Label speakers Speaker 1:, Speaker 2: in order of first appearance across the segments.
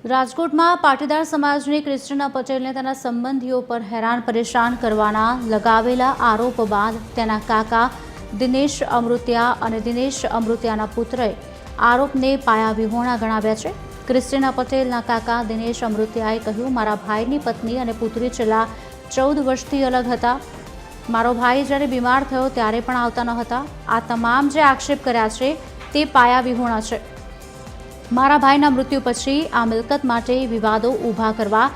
Speaker 1: રાજકોટમાં પાટીદાર સમાજની ક્રિસ્ટીના પટેલને તેના સંબંધીઓ પર હેરાન પરેશાન કરવાના લગાવેલા આરોપ બાદ તેના કાકા દિનેશ અમૃતિયા અને દિનેશ અમૃતિયાના પુત્રએ આરોપને પાયાવિહોણા ગણાવ્યા છે। ક્રિસ્ટીના પટેલના કાકા દિનેશ અમૃતિયાએ કહ્યું, મારા ભાઈની પત્ની અને પુત્રી છેલ્લા 14 વર્ષથી અલગ હતા। મારો ભાઈ જ્યારે બીમાર થયો ત્યારે પણ આવતા ન હતા। આ તમામ જે આક્ષેપ કર્યા છે તે પાયાવિહોણા છે। મારા ભાઈના મૃત્યુ પછી આ મિલકત માટે વિવાદો ઊભા કરવા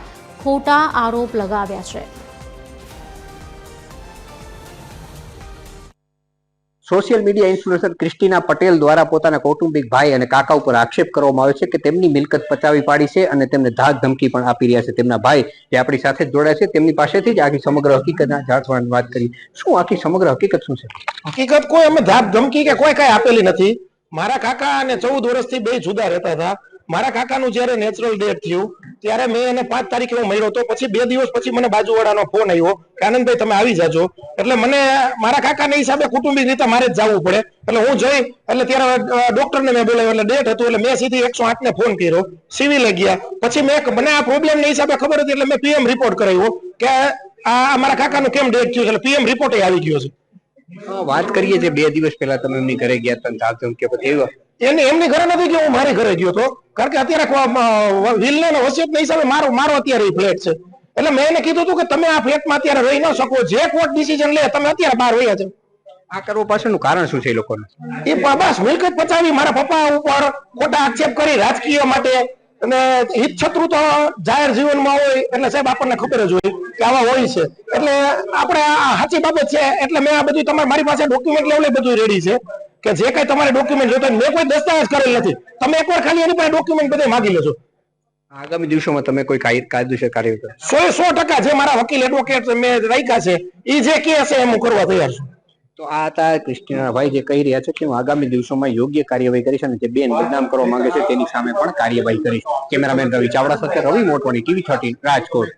Speaker 1: ખોટા આરોપ લગાવ્યા છે।
Speaker 2: Social media influencer Christina Patel દ્વારા પોતાના કૌટુંબિક ભાઈ અને કાકા ઉપર આક્ષેપ કરવામાં આવ્યો છે કે તેમની મિલકત પચાવી પાડી છે અને તેમને ધાક ધમકી પણ આપી રહ્યા છે। તેમના ભાઈ જે આપણી સાથે જ જોડાયા છે તેમની પાસેથી જ આખી સમગ્ર હકીકત જાણવાની વાત કરી। શું આખી સમગ્ર હકીકત શું છે?
Speaker 3: હકીકત કોઈ અમે ધાક ધમકી કે કોઈ કઈ આપેલી નથી। મારા કાકા અને 14 વર્ષથી બે જુદા રહેતા હતા। મારા કાકાનું જ્યારે નેચરલ ડેથ થયું ત્યારે મેં એને 5 તારીખે હું મળ્યો હતો। પછી 2 દિવસ પછી મને બાજુવાળાનો ફોન આવ્યો કે આનંદભાઈ તમે આવી જાજો। એટલે મને મારા કાકાના હિસાબે કુટુંબિક રીતે મારે જ જવું પડે। એટલે હું જઈ એટલે ત્યારે ડોક્ટરને મેં બોલાવ્યો, એટલે ડેટ હતું એટલે મેં સીધી 108 ને ફોન કર્યો, સિવિલ ગયા। પછી મને આ પ્રોબ્લેમના હિસાબે ખબર હતી એટલે મેં પીએમ રિપોર્ટ કરાવ્યો કે આ મારા કાકાનું કેમ ડેથ થયું, એટલે પીએમ રિપોર્ટ આવી ગયો છે।
Speaker 2: વાત કરીએ જે 2 દિવસ પહેલા તમે એમની ઘરે ગયા હતા ધાક ધમકી પછી
Speaker 3: એમની ઘરે નથી કે હું મારી ઘરે ગયો હતો, કારણ કે અત્યારે વિલ ને વસિયતના હિસાબે મારો અત્યારે ફ્લેટ છે। એટલે મેં એને કીધું હતું કે તમે આ ફ્લેટમાં અત્યારે રહી ન શકો, જે કોર્ટ ડિસિઝન લે તમે અત્યારે બહાર વયા છો।
Speaker 2: આ કરવા પાછળનું કારણ શું છે એ લોકોને?
Speaker 3: એ બસ મિલકત પચાવી, મારા પપ્પા ઉપર ખોટા આક્ષેપ કરી રાજકીય માટે, અને હિત શત્રુ તો જાહેર જીવનમાં હોય એટલે સાહેબ આપણને ખબર જ હોય કે આવા હોય છે। એટલે આપણે આ સાચી બાબત છે એટલે મેં આ બધું મારી પાસે ડોક્યુમેન્ટ લેવલે બધું રેડી છે કે જે કઈ તમારે ડોક્યુમેન્ટ જોતા, મેં કોઈ દસ્તાવેજ કરેલ નથી। તમે એકવાર ખાલી એની પાસે ડોક્યુમેન્ટ બધે માગી લેજો।
Speaker 2: આગામી દિવસોમાં તમે કોઈ કાયદેસર કાર્ય કરો?
Speaker 3: 100% જે મારા વકીલ એડવોકેટ મેં રાખ્યા છે એ જે કહે છે એમ હું કરવા તૈયાર છું।
Speaker 2: તો આ હતા ક્રિસ્ટીના ભાઈ જે કહી રહ્યા છે કે હું આગામી દિવસોમાં યોગ્ય કાર્યવાહી કરીશ અને જે બેન બદનામ કરવા માંગે છે તેની સામે પણ કાર્યવાહી કરીશ। કેમેરામેન રવિ ચાવડા સાથે રવિ મોટવાણી, TV13 રાજકોટ।